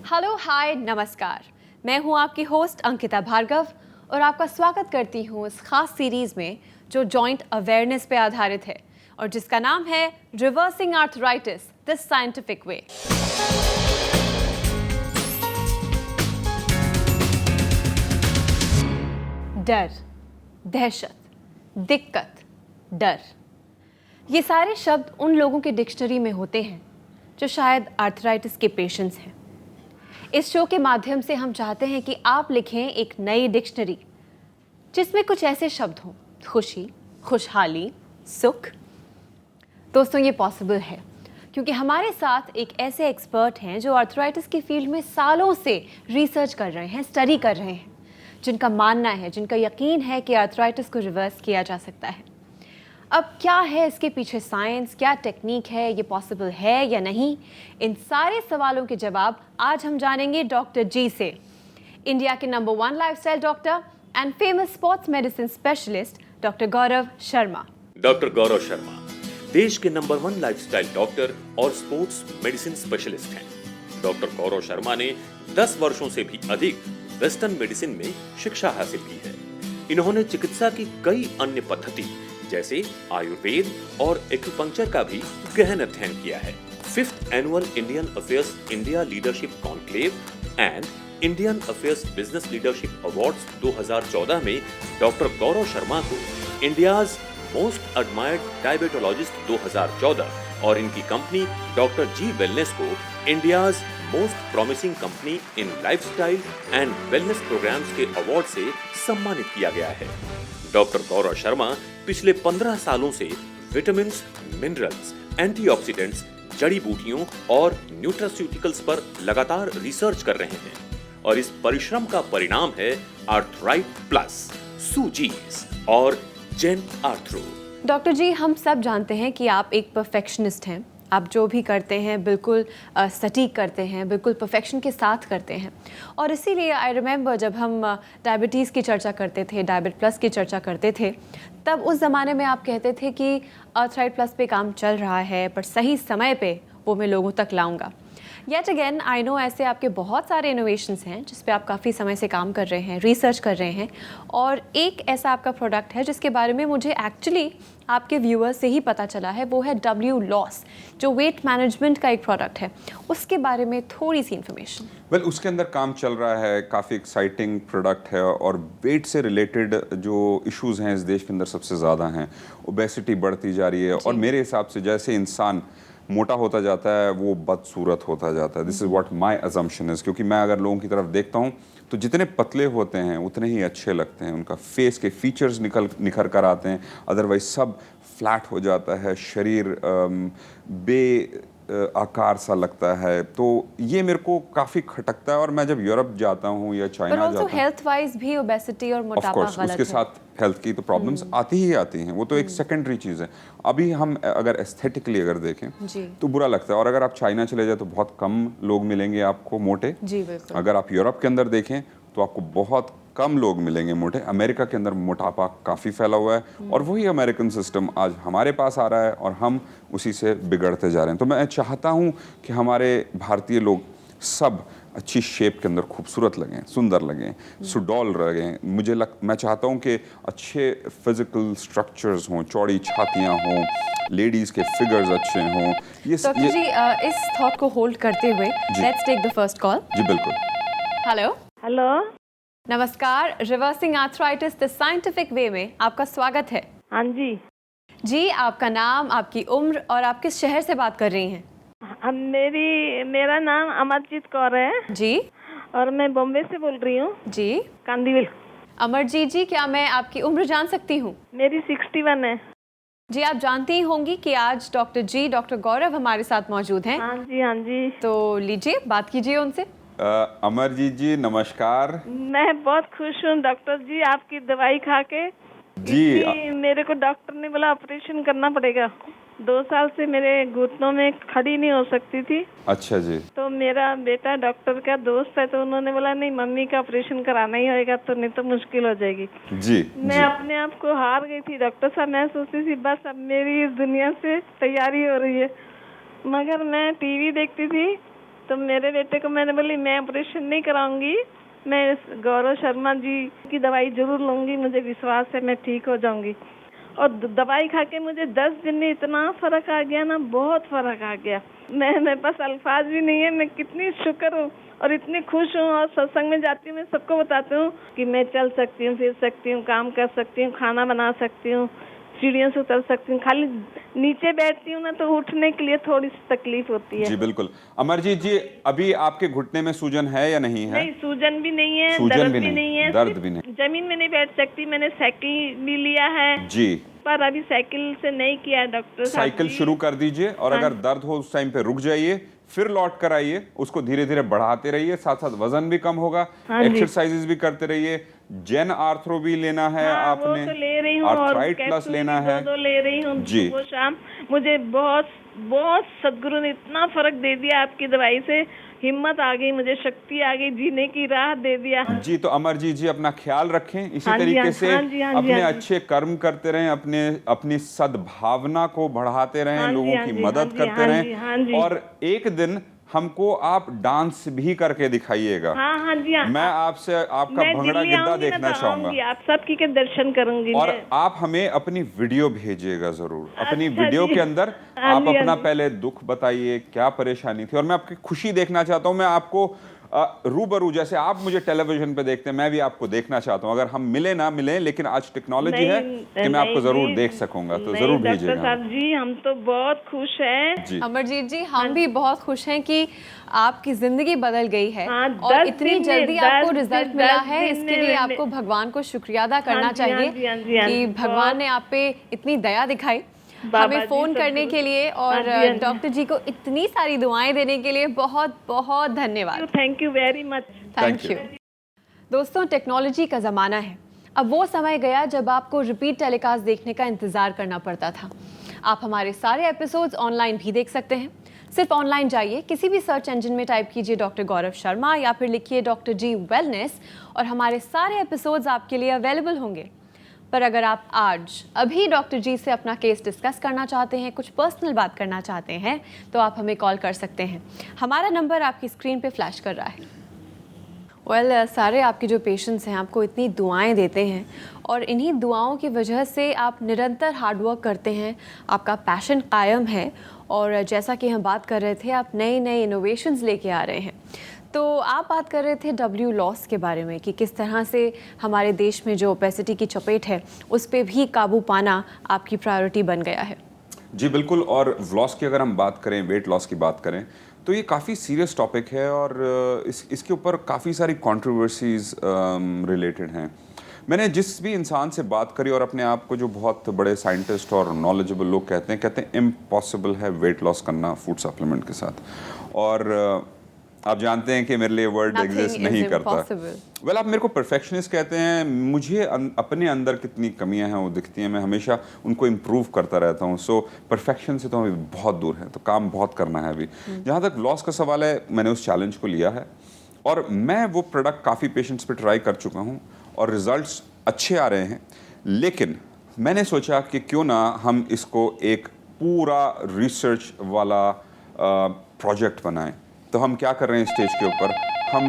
Hello hi नमस्कार। मैं हूं आपकी होस्ट अंकिता भार्गव और आपका स्वागत करती हूं इस खास सीरीज में जो जॉइंट अवेयरनेस पे आधारित है और जिसका नाम है रिवर्सिंग आर्थराइटिस द साइंटिफिक वे। डर, दहशत, दिक्कत, डर, ये सारे शब्द उन लोगों के डिक्शनरी में होते हैं जो शायद आर्थराइटिस के पेशेंट्स हैं। इस शो के माध्यम से हम चाहते हैं कि आप लिखें एक नई डिक्शनरी जिसमें कुछ ऐसे शब्द हों: खुशी, खुशहाली, सुख। दोस्तों, ये पॉसिबल है क्योंकि हमारे साथ एक ऐसे एक्सपर्ट हैं जो आर्थराइटिस की फील्ड में सालों से रिसर्च कर रहे हैं, स्टडी कर रहे हैं, जिनका मानना है, जिनका यकीन है कि आर्थराइटिस को रिवर्स किया जा सकता है। अब क्या है इसके पीछे साइंस, क्या टेक्निक है, ये पॉसिबल है या नहीं, इन सारे सवालों के जवाब आज हम जानेंगे डॉक्टर जी से। इंडिया के नंबर 1 lifestyle doctor and famous sports medicine specialist doctor Gaurav Sharma. Doctor Gaurav Sharma देश के नंबर 1 लाइफस्टाइल डॉक्टर और स्पोर्ट्स मेडिसिन स्पेशलिस्ट हैं। डॉक्टर गौरव शर्मा ने 10 वर्षों से भी अधिक वेस्टर्न मेडिसिन में शिक्षा हासिल की है। इन्होंने चिकित्सा की कई अन्य पद्धति जैसे आयुर्वेद और एक्यूपंक्चर का भी गहन अध्ययन किया है। 5th annual Indian affairs India leadership conclave and Indian affairs business leadership awards 2014 में डॉक्टर गौरव शर्मा को इंडियाज मोस्ट एडमायर्ड डायबिटोलॉजिस्ट 2014 और इनकी कंपनी डॉक्टर जी वेलनेस को India's most promising company in lifestyle and wellness programmes के award से सम्मानित किया गया है। डॉक्टर गौरव शर्मा पिछले 15 सालों से विटामिन्स, मिनरल्स, एंटीऑक्सीडेंट्स, जड़ी बूटियों और न्यूट्रास्यूटिकल्स पर लगातार रिसर्च कर रहे हैं और इस परिश्रम का परिणाम है आर्थराइट प्लस, सूजीज और जेन आर्थरो। डॉक्टर जी, हम सब जानते हैं कि आप एक परफेक्शनिस्ट हैं। आप जो भी करते हैं बिल्कुल सटीक करते हैं, बिल्कुल परफेक्शन के साथ करते हैं। और इसीलिए आई रिमेंबर जब हम डायबिटीज़ की चर्चा करते थे, डायबिट प्लस की चर्चा करते थे, तब उस ज़माने में आप कहते थे कि आर्थराइट प्लस पे काम चल रहा है पर सही समय पे वो मैं लोगों तक लाऊंगा। येट अगेन आई नो ऐसे आपके बहुत सारे इनोवेशंस हैं जिस पे आप काफ़ी समय से काम कर रहे हैं, रिसर्च कर रहे हैं, और एक ऐसा आपका प्रोडक्ट है जिसके बारे में मुझे एक्चुअली आपके व्यूअर्स से ही पता चला है, वो है W-Loss, जो वेट मैनेजमेंट का एक प्रोडक्ट है। उसके बारे में थोड़ी सी इन्फॉर्मेशन। वेल, उसके अंदर काम चल रहा है, काफ़ी एक्साइटिंग प्रोडक्ट है और वेट से रिलेटेड जो इश्यूज़ हैं इस देश के अंदर सबसे ज़्यादा हैं। ओबेसिटी बढ़ती जा रही है और मेरे हिसाब से जैसे इंसान मोटा होता जाता है वो बदसूरत होता जाता है। This is what my assumption is, क्योंकि मैं अगर लोगों की तरफ देखता हूँ तो जितने पतले होते हैं उतने ही अच्छे लगते हैं, उनका फेस के फीचर्स निखर कर आते हैं, अदरवाइज सब फ्लैट हो जाता है, शरीर बे आकार सा लगता है। तो ये मेरे को काफ़ी खटकता है और मैं जब यूरोप जाता हूँ या चाइना जाता हूँ, हेल्थ वाइज भी ओबेसिटी और मोटापा गलत उसके है। साथ हेल्थ की तो प्रॉब्लम्स आती ही आती हैं, वो तो एक सेकेंडरी चीज़ है। अभी हम अगर एस्थेटिकली अगर देखें तो बुरा लगता है, और अगर आप चाइना चले जाए तो बहुत कम लोग मिलेंगे आपको मोटे। जी बिल्कुल। अगर आप यूरोप के अंदर देखें तो आपको बहुत कम लोग मिलेंगे मोटे। अमेरिका के अंदर मोटापा काफ़ी फैला हुआ है और वही अमेरिकन सिस्टम आज हमारे पास आ रहा है और हम उसी से बिगड़ते जा रहे हैं। तो मैं चाहता हूँ कि हमारे भारतीय लोग सब अच्छी शेप के अंदर खूबसूरत लगें, सुंदर लगें, सुडौल लगें। मैं चाहता हूँ कि अच्छे फिजिकल स्ट्रक्चर्स हों, चौड़ी छातियाँ हों, लेडीज़ के फिगर्स अच्छे हों। डॉक्टर जी, इस थॉट को होल्ड करते हुए let's take the first call. जी बिल्कुल। हेलो। हेलो, नमस्कार। Reversing arthritis the scientific way में आपका स्वागत है। हाँ जी। जी, आपका नाम, आपकी उम्र और आप किस शहर से बात कर रही हैं? मेरा नाम अमरजीत कौर है जी। और मैं बॉम्बे से बोल रही हूँ। जी। कांदीवली। अमरजीत जी, क्या मैं आपकी उम्र जान सकती हूँ? मेरी 61 है। जी, आप जानती ही होंगी कि आज डॉक्टर गौरव हमारे साथ मौजूद हैं। हाँ जी, हाँ जी। तो लीजिए, बात कीजिए उनसे। अमरजीत जी नमस्कार। मैं बहुत खुश हूँ डॉक्टर जी आपकी दवाई खा के जी। मेरे को डॉक्टर ने बोला ऑपरेशन करना पड़ेगा। 2 साल से मेरे घुटनों में खड़ी नहीं हो सकती थी। अच्छा जी। तो मेरा बेटा डॉक्टर का दोस्त है तो उन्होंने बोला नहीं, मम्मी का ऑपरेशन कराना ही होगा, तो नहीं तो मुश्किल हो जाएगी। जी। मैं अपने आप को हार गई थी डॉक्टर साहब। मैं सोचती थी बस अब मेरी इस दुनिया से तैयारी हो रही है, मगर मैं टीवी देखती थी तो मेरे बेटे को मैंने बोली मैं ऑपरेशन नहीं कराऊंगी, मैं गौरव शर्मा जी की दवाई जरूर लूंगी, मुझे विश्वास है मैं ठीक हो जाऊंगी। और दवाई खा के मुझे 10 दिन में इतना फर्क आ गया ना, बहुत फर्क आ गया। मेरे पास अल्फाज भी नहीं है, मैं कितनी शुक्र हूँ और इतनी खुश हूँ। और सत्संग में जाती हूँ, मैं सबको बताती हूँ कि मैं चल सकती हूँ, फिर सकती हूँ, काम कर सकती हूँ, खाना बना सकती हूँ, सीढ़ियों से उतर सकती हूँ। खाली नीचे बैठती हूँ ना तो उठने के लिए थोड़ी सी तकलीफ होती है। जी बिल्कुल। अमरजीत जी, अभी आपके घुटने में सूजन है या नहीं है? नहीं, सूजन भी नहीं है, सूजन दर्द भी भी नहीं है, दर्द सिर्फ भी नहीं। जमीन में नहीं बैठ सकती। मैंने साइकिल भी लिया है जी, पर अभी साइकिल से नहीं किया है डॉक्टर साहब साइकिल जी। शुरू कर दीजिए और हाँ अगर दर्द हो उस टाइम पे रुक जाइए, फिर लौट कर आइए, उसको धीरे धीरे बढ़ाते रहिए, साथ साथ वजन भी कम होगा, हाँ जी। एक्सरसाइजेज भी करते रहिए। जेन आर्थ्रो भी लेना है हाँ, आपने, वो तो ले रही हूँ और आर्थराइट प्लस कैप्सूल लेना भी है। दो ले रही हूँ जी। सुबह शाम। मुझे बहुत बहुत सदगुरु ने इतना फर्क दे दिया आपकी दवाई से, हिम्मत आ गई, मुझे शक्ति आ गई, जीने की राह दे दिया। जी, तो अमरजीत जी अपना ख्याल रखें, इसी हाँ जी, तरीके हाँ से हाँ जी, हाँ जी, अपने हाँ जी। अच्छे कर्म करते रहें, अपनी सद्भावना को बढ़ाते रहें, हाँ जी, लोगों हाँ की जी, मदद हाँ जी, करते हाँ रहें जी, हाँ जी। और एक दिन हमको आप डांस भी करके दिखाइएगा। हाँ हाँ जी, हाँ। मैं आपसे आपका मैं भंगड़ा दिल्ली गिद्धा आऊंगी ना देखना तो चाहूंगा आऊंगी, आप सबकी के दर्शन करूंगी और मैं। आप हमें अपनी वीडियो भेजिएगा जरूर। अपनी अच्छा वीडियो जी। के अंदर हाँ आप जी, हाँ अपना जी। पहले दुख बताइए, क्या परेशानी थी, और मैं आपकी खुशी देखना चाहता हूं। मैं आपको रूबरू, जैसे आप मुझे टेलीविजन पे देखते हैं, मैं भी आपको देखना चाहता हूं। अगर हम मिले ना मिले, लेकिन आज टेक्नोलॉजी है कि मैं आपको जरूर देख सकूंगा, तो जरूर डॉक्टर भेजिएगा। साहब जी, हम तो बहुत खुश हैं। जी अमरजीत जी, हम भी बहुत खुश हैं कि आपकी जिंदगी बदल गई है हाँ, और 10 इतनी दिन में, जल्दी 10 आपको दिन, रिजल्ट 10 मिला है। दिन इसके में लिए मैंने- आपको भगवान को शुक्रिया अदा करना हाँ जी, हाँ चाहिए जी, हाँ जी, हाँ कि जी, भगवान बहुत- ने आप पे इतनी दया दिखाई, बाबा हमें जी, फोन सब करने कुछ। के लिए और हाँ जी, हाँ जी। डॉक्टर जी को इतनी सारी दुआएं देने के लिए बहुत बहुत धन्यवाद। Thank you very much. Thank Thank you. you. दोस्तों, टेक्नोलॉजी का ज़माना है। अब वो समय गया जब आपको रिपीट टेलीकास्ट देखने का इंतज़ार करना पड़ता था। आप हमारे सारे एपिसोड्स ऑनलाइन भी देख सकते हैं। सिर्फ ऑनलाइन जाइए, किसी भी सर्च इंजन में टाइप कीजिए डॉक्टर गौरव शर्मा या फिर लिखिए डॉक्टर जी वेलनेस और हमारे सारे एपिसोड्स आपके लिए अवेलेबल होंगे। पर अगर आप आज अभी डॉक्टर जी से अपना केस डिस्कस करना चाहते हैं, कुछ पर्सनल बात करना चाहते हैं, तो आप हमें कॉल कर सकते हैं। हमारा नंबर आपकी स्क्रीन पे फ्लैश कर रहा है। सारे आपके जो पेशेंट्स हैं आपको इतनी दुआएं देते हैं और इन्हीं दुआओं की वजह से आप निरंतर हार्डवर्क करते हैं, आपका पैशन कायम है और जैसा कि हम बात कर रहे थे, आप नए नए इनोवेशंस लेके आ रहे हैं। तो आप बात कर रहे थे डब्ल्यू लॉस के बारे में कि किस तरह से हमारे देश में जो ओबेसिटी की चपेट है उस पर भी काबू पाना आपकी प्रायोरिटी बन गया है। जी बिल्कुल। और लॉस की अगर हम बात करें, वेट लॉस की बात करें, तो ये काफ़ी सीरियस टॉपिक है और इसके ऊपर काफ़ी सारी कंट्रोवर्सीज रिलेटेड हैं। मैंने जिस भी इंसान से बात करी और अपने आप को जो बहुत बड़े साइंटिस्ट और नॉलेजेबल लोग कहते हैं इम्पॉसिबल है वेट लॉस करना फूड सप्लीमेंट के साथ। और आप जानते हैं कि मेरे लिए वर्ड एग्जिस्ट नहीं करता। वेल, आप मेरे को परफेक्शनिस्ट कहते हैं, मुझे अपने अंदर कितनी कमियां हैं वो दिखती हैं, मैं हमेशा उनको इम्प्रूव करता रहता हूँ। सो परफेक्शन से तो अभी बहुत दूर है, तो काम बहुत करना है अभी। जहाँ तक लॉस का सवाल है, मैंने उस चैलेंज को लिया है और मैं वो प्रोडक्ट काफ़ी पेशेंट्स पे ट्राई कर चुका हूँ और रिजल्ट्स अच्छे आ रहे हैं। लेकिन मैंने सोचा कि क्यों ना हम इसको एक पूरा रिसर्च वाला प्रोजेक्ट बनाएं। तो हम क्या कर रहे हैं, स्टेज के ऊपर हम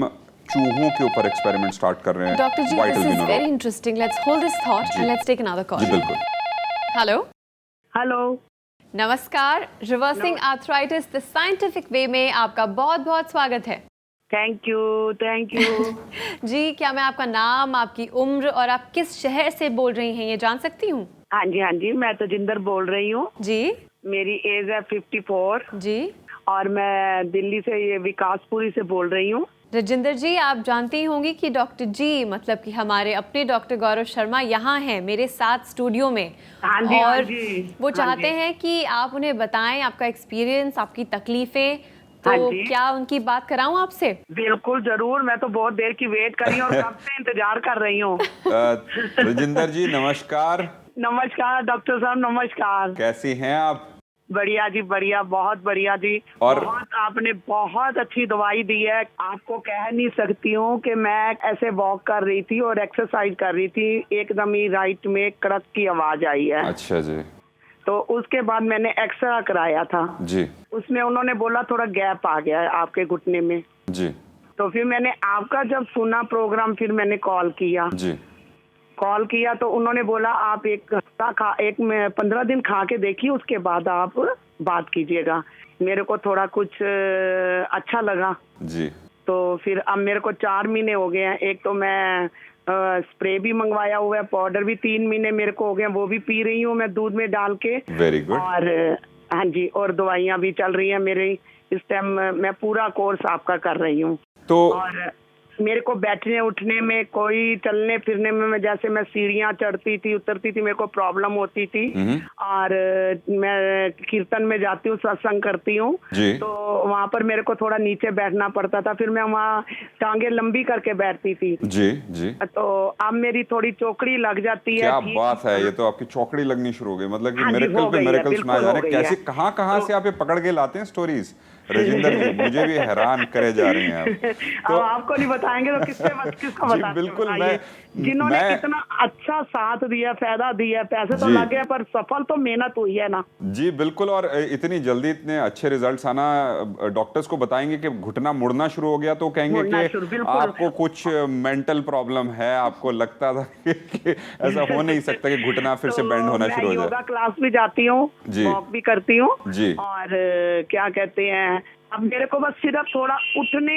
चूहों के ऊपर एक्सपेरिमेंट स्टार्ट कर रहे हैं। Doctor ji, this is very interesting. Let's hold this thought and let's take another call. जी बिल्कुल। हेलो हेलो, नमस्कार। Reversing arthritis the scientific way में आपका बहुत बहुत स्वागत है। Thank you. जी, क्या मैं आपका नाम, आपकी उम्र और आप किस शहर से बोल रही हैं ये जान सकती हूँ? हाँ जी, मैं तजिंदर बोल रही हूँ। जी मेरी एज है 54 जी। और मैं दिल्ली से, ये विकासपुरी से बोल रही हूँ। रजिंदर जी, आप जानती होंगी कि डॉक्टर जी, मतलब कि हमारे अपने डॉक्टर गौरव शर्मा यहाँ हैं मेरे साथ स्टूडियो में। हाँ जी, और हाँ जी, वो हाँ चाहते जी। हैं कि आप उन्हें बताएं आपका एक्सपीरियंस, आपकी तकलीफें। तो हाँ जी। क्या उनकी बात कराऊं आपसे? बिल्कुल जरूर, मैं तो बहुत देर की वेट करी और कब से इंतजार कर रही हूँ। रजिंदर जी नमस्कार। नमस्कार डॉक्टर साहब, नमस्कार। कैसी हैं आप? बढ़िया जी, बढ़िया, बहुत बढ़िया जी। और बहुत आपने बहुत अच्छी दवाई दी है। आपको कह नहीं सकती हूँ कि मैं ऐसे वॉक कर रही थी और एक्सरसाइज कर रही थी, एकदम ही राइट में कड़क की आवाज आई है। अच्छा जी। तो उसके बाद मैंने एक्सरा कराया था। जी उसमें उन्होंने बोला थोड़ा गैप आ गया है आपके घुटने में। जी तो फिर मैंने आपका जब सुना प्रोग्राम, फिर मैंने कॉल किया। जी तो उन्होंने बोला आप 15 दिन खा के देखिए, उसके बाद आप बात कीजिएगा। मेरे को थोड़ा कुछ अच्छा लगा। जी तो फिर अब मेरे को 4 महीने हो गए हैं। एक तो मैं स्प्रे भी मंगवाया हुआ है, पाउडर भी 3 महीने मेरे को हो गए, वो भी पी रही हूँ मैं दूध में डाल के। Very good. और हाँ जी, और दवाइयाँ भी चल रही हैं मेरी। इस टाइम मैं पूरा कोर्स आपका कर रही हूँ। तो और मेरे को बैठने उठने में, कोई चलने फिरने में, मैं जैसे मैं सीढ़ियाँ चढ़ती थी उतरती थी, मेरे को प्रॉब्लम होती थी। और मैं कीर्तन में जाती हूँ, सत्संग करती हूँ, जी। तो वहाँ पर मेरे को थोड़ा नीचे बैठना पड़ता था, फिर मैं वहाँ टांगे लंबी करके बैठती थी। जी जी तो अब मेरी थोड़ी चोकड़ी लग जाती है। क्या ठीक। बात है, ये तो आपकी चौकड़ी लगनी शुरू हो गई। मतलब कि हाँ जी, मिरेकल हो पे गई है, मिरेकल बिल्कुल सुनाए जा रहे हो हैं। गई कैसे है। कहाँ से आप ये पकड़ के लाते हैं स्टोरीज? राजेंद्र जी, मुझे भी हैरान करे जा रहे हैं आप। अब आपको नहीं बताएंगे तो किसको जी, बताएंगे? बिल्कुल। बताइए। जिन्होंने इतना अच्छा साथ दिया, फायदा दिया, पैसे तो जी। लगे, पर सफल तो मेहनत हुई है ना। जी बिल्कुल। और इतनी जल्दी इतने अच्छे रिजल्ट्स आना, डॉक्टर्स को बताएंगे कि घुटना मुड़ना शुरू हो गया तो कहेंगे कि बिल्कुल। आपको कुछ मेंटल प्रॉब्लम है। आपको लगता था कि ऐसा हो नहीं सकता कि घुटना फिर से बेंड होना शुरू हो मैं योगा जाए। क्लास भी जाती हूँ, जी। वॉक भी करती हूँ। जी। और क्या कहते हैं, अब मेरे को बस सिर्फ थोड़ा उठने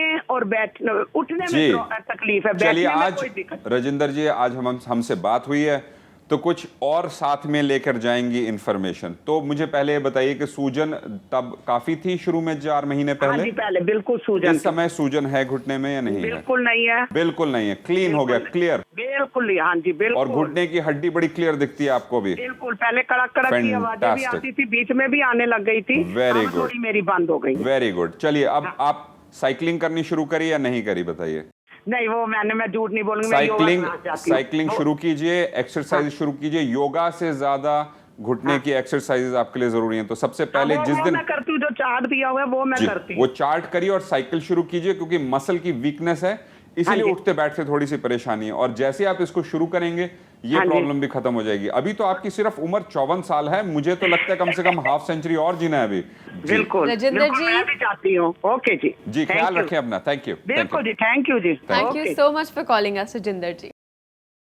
में जी। तकलीफ है। चलिए, बैठने में आज कोई दिक्कत। राजेंद्र जी, आज हमसे बात हुई है तो कुछ और साथ में लेकर जाएंगी इंफॉर्मेशन। तो मुझे पहले ये बताइए कि सूजन तब काफी थी शुरू में, 4 महीने हाँ पहले? जी, पहले बिल्कुल सूजन इस समय सूजन है घुटने में या नहीं है? बिल्कुल नहीं है। बिल्कुल नहीं है, क्लीन हो गया, क्लियर। बिल्कुल नहीं, हाँ जी बिल्कुल। और घुटने की हड्डी बड़ी क्लियर दिखती है आपको भी? बिल्कुल। पहले कड़क कड़क की आवाजें भी Fantastic. आती थी, बीच में भी आने लग गई थी। Very अब good. थोड़ी मेरी बंद हो गई। Very good. चलिए, अब आप साइकिलिंग करनी शुरू करी या नहीं करी, बताइए। नहीं, वो मैं झूठ नहीं बोलूंगी, मैं योगा क्लास जाती हूँ। साइकिलिंग शुरू कीजिए, एक्सरसाइज शुरू कीजिए। योगा से ज्यादा घुटने की एक्सरसाइजेज आपके लिए जरूरी हैं। तो सबसे पहले जिस दिन मैं करती हूँ, जो चार्ट दिया हुआ है वो मैं करती वो हूँ। चार्ट करिए और साइकिल शुरू कीजिए, क्योंकि मसल की वीकनेस है, इसीलिए जी। उठते बैठते थोड़ी सी परेशानी है। और जैसे आप इसको शुरू करेंगे, ये हाँ जी। प्रॉब्लम भी खत्म हो जाएगी। अभी तो आपकी सिर्फ उम्र 54 साल है, मुझे तो लगता है कम से कम हाफ सेंचुरी और जीना है अभी। जी। बिल्कुल राजेंद्र बिल्कुल, जी। मैं भी चाहती हूँ। ओके जी। जी, Thank ख्याल you. रखें अपना। Thank you. बिल्कुल जी, थैंक यू जी। Thank you Okay. So much for calling us Rajendra ji.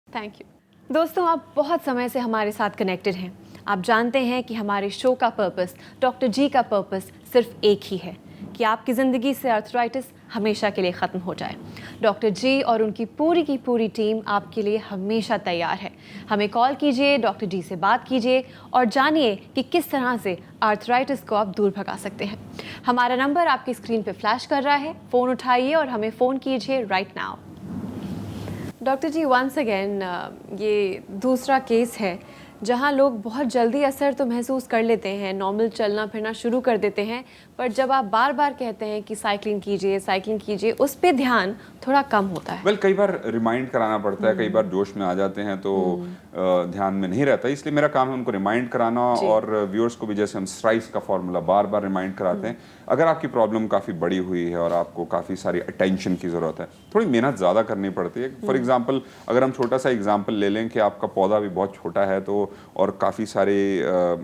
Thank you. दोस्तों, आप बहुत समय से हमारे साथ कनेक्टेड हैं। आप जानते हैं कि हमारे शो का पर्पस, डॉक्टर जी का पर्पस सिर्फ एक ही है कि आपकी ज़िंदगी से आर्थराइटिस हमेशा के लिए ख़त्म हो जाए। डॉक्टर जी और उनकी की पूरी टीम आपके लिए हमेशा तैयार है। हमें कॉल कीजिए, डॉक्टर जी से बात कीजिए और जानिए कि किस तरह से आर्थराइटिस को आप दूर भगा सकते हैं। हमारा नंबर आपकी स्क्रीन पे फ्लैश कर रहा है। फ़ोन उठाइए और हमें फ़ोन कीजिए राइट नाउ। डॉक्टर जी, वंस अगेन ये दूसरा केस है जहाँ लोग बहुत जल्दी असर तो महसूस कर लेते हैं, नॉर्मल चलना फिरना शुरू कर देते हैं, पर जब आप बार बार कहते हैं कि साइकिलिंग कीजिए, उस पे ध्यान थोड़ा कम होता है। वेल, कई बार रिमाइंड कराना पड़ता है, कई बार जोश में आ जाते हैं तो ध्यान में नहीं रहता। इसलिए मेरा काम है उनको रिमाइंड कराना, और व्यूअर्स को भी, जैसे हम स्ट्राइस का फॉर्मूला बार बार रिमाइंड कराते हैं। अगर आपकी प्रॉब्लम काफ़ी बड़ी हुई है और आपको काफ़ी सारी अटेंशन की ज़रूरत है, थोड़ी मेहनत ज़्यादा करनी पड़ती है। फॉर एग्जाम्पल, अगर हम छोटा सा एग्जाम्पल ले लें कि आपका पौधा भी बहुत छोटा है तो, और काफ़ी सारे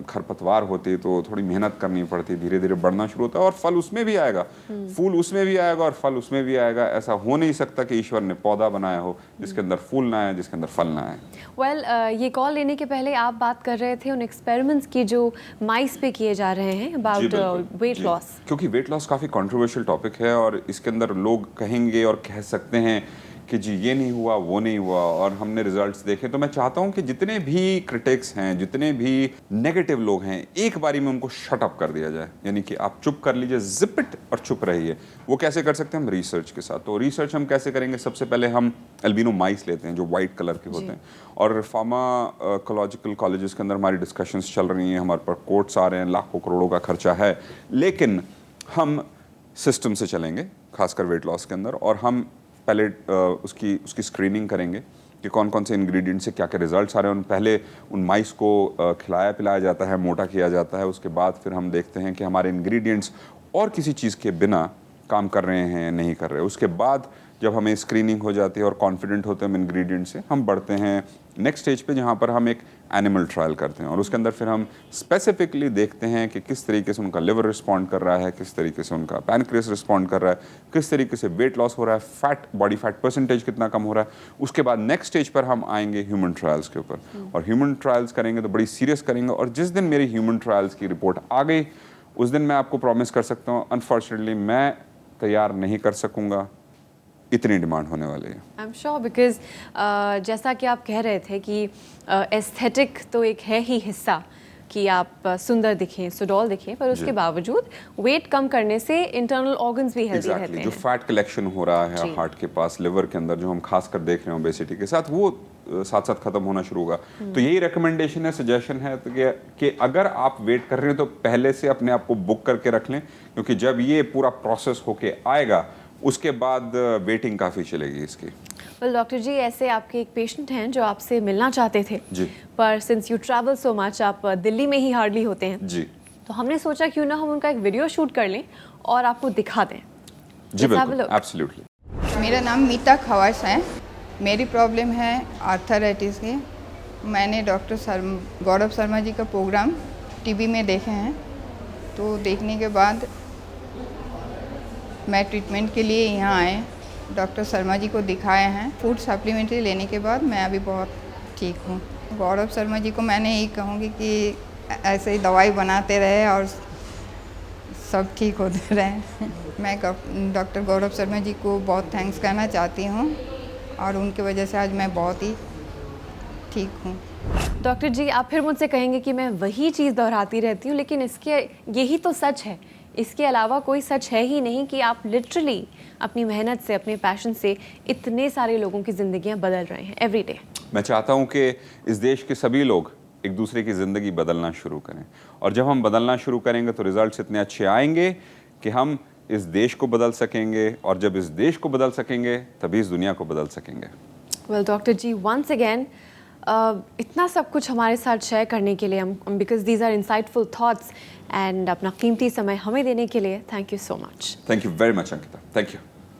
खरपतवार होते, तो थोड़ी मेहनत करनी पड़ती है, धीरे धीरे बढ़ना शुरू होता है और फल उसमें भी आएगा, फूल उसमें भी आएगा और फल उसमें भी आएगा। ऐसा हो नहीं सकता कि ईश्वर ने पौधा बनाया हो जिसके अंदर फूल ना आए, जिसके अंदर फल ना आए। वेल, ये कॉल लेने के पहले आप बात कर रहे थे उन एक्सपेरिमेंट्स की जो माइस पे किए जा रहे हैं अबाउट वेट लॉस। क्योंकि वेट लॉस काफ़ी कंट्रोवर्शियल टॉपिक है और इसके अंदर लोग कहेंगे और कह सकते हैं कि जी ये नहीं हुआ, वो नहीं हुआ, और हमने रिजल्ट्स देखे। तो मैं चाहता हूं कि जितने भी क्रिटिक्स हैं, जितने भी नेगेटिव लोग हैं, एक बारी में उनको शट अप कर दिया जाए। यानी कि आप चुप कर लीजिए, जिप इट और चुप रहिए। वो कैसे कर सकते हैं? हम रिसर्च के साथ। तो रिसर्च हम कैसे करेंगे? सबसे पहले हम एल्बिनो माइस लेते हैं जो वाइट कलर के होते हैं, और फार्माकोलॉजिकल कॉलेजेस के अंदर हमारी डिस्कशंस चल रही हैं, हमारे पर कोर्ट्स आ रहे हैं, लाखों करोड़ों का खर्चा है, लेकिन हम सिस्टम से चलेंगे, खासकर वेट लॉस के अंदर। और हम पहले उसकी स्क्रीनिंग करेंगे कि कौन कौन से इंग्रेडिएंट से क्या क्या रिजल्ट्स आ रहे हैं। पहले उन माइस को खिलाया पिलाया जाता है, मोटा किया जाता है। उसके बाद फिर हम देखते हैं कि हमारे इंग्रेडिएंट्स और किसी चीज़ के बिना काम कर रहे हैं या नहीं कर रहे। उसके बाद जब हमें स्क्रीनिंग हो जाती है और कॉन्फिडेंट होते हैं हम इंग्रेडिएंट से, हम बढ़ते हैं नेक्स्ट स्टेज पे जहाँ पर हम एक एनिमल ट्रायल करते हैं और उसके अंदर फिर हम स्पेसिफिकली देखते हैं कि किस तरीके से उनका लिवर रिस्पॉन्ड कर रहा है, किस तरीके से उनका पैनक्रियास रिस्पॉन्ड कर रहा है, किस तरीके से वेट लॉस हो रहा है, फैट बॉडी फैट परसेंटेज कितना कम हो रहा है। उसके बाद नेक्स्ट स्टेज पर हम आएंगे ह्यूमन ट्रायल्स के ऊपर, और ह्यूमन ट्रायल्स करेंगे तो बड़ी सीरियस करेंगे। और जिस दिन मेरी ह्यूमन ट्रायल्स की रिपोर्ट आ गई उस दिन मैं आपको प्रॉमिस कर सकता हूँ, अनफॉर्चुनेटली मैं तैयार नहीं कर सकूँगा, इतनी डिमांड होने वाली है। आई एम श्योर, बिकॉज जैसा कि आप कह रहे थे कि एस्थेटिक तो एक है ही हिस्सा कि आप सुंदर दिखें, सुडौल दिखें, पर उसके बावजूद वेट कम करने से इंटरनल ऑर्गन्स भी हेल्दी रहते हैं। जो फैट कलेक्शन हो रहा है हार्ट के पास, लिवर के अंदर, जो हम खासकर देख रहे हैं ओबेसिटी के साथ, वो साथ साथ खत्म होना शुरू होगा। तो यही रिकमेंडेशन है, सजेशन है कि अगर आप वेट कर रहे हैं तो पहले से अपने आप को बुक करके रख लें, क्योंकि जब ये पूरा प्रोसेस होके आएगा उसके बाद वेटिंग काफ़ी चलेगी इसकी। वेल डॉक्टर जी, ऐसे आपके एक पेशेंट हैं जो आपसे मिलना चाहते थे जी, पर since you travel so much, आप दिल्ली में ही हार्डली होते हैं जी, तो हमने सोचा क्यों ना हम उनका एक वीडियो शूट कर लें और आपको दिखा दें। जी Let's have a बिल्कुल, look. एब्सोल्युटली। मेरा नाम मीता खवास है। मेरी प्रॉब्लम है आर्थराइटिस की। मैंने डॉक्टर गौरव शर्मा जी का प्रोग्राम टीवी में देखे हैं, तो देखने के बाद मैं ट्रीटमेंट के लिए यहाँ आए, डॉक्टर शर्मा जी को दिखाए हैं। फूड सप्लीमेंट्री लेने के बाद मैं अभी बहुत ठीक हूँ। गौरव शर्मा जी को मैंने यही कहूँगी कि ऐसे ही दवाई बनाते रहे और सब ठीक होते रहे। मैं डॉक्टर गौरव शर्मा जी को बहुत थैंक्स कहना चाहती हूँ और उनकी वजह से आज मैं बहुत ही ठीक हूँ। डॉक्टर जी, आप फिर मुझसे कहेंगे कि मैं वही चीज़ दोहराती रहती हूँ, लेकिन इसके यही तो सच है, इसके अलावा कोई सच है ही नहीं कि आप लिटरली अपनी मेहनत से, अपने पैशन से इतने सारे लोगों की ज़िंदगियाँ बदल रहे हैं एवरी डे। मैं चाहता हूँ कि इस देश के सभी लोग एक दूसरे की ज़िंदगी बदलना शुरू करें, और जब हम बदलना शुरू करेंगे तो रिजल्ट्स इतने अच्छे आएंगे कि हम इस देश को बदल सकेंगे, और जब इस देश को बदल सकेंगे तभी इस दुनिया को बदल सकेंगे। वेल डॉक्टर जी, वंस अगेन इतना सब कुछ हमारे साथ शेयर करने के लिए, हम because these are insightful thoughts, and अपना कीमती समय हमें देने के लिए thank you so much. Thank you very much Ankita, thank you.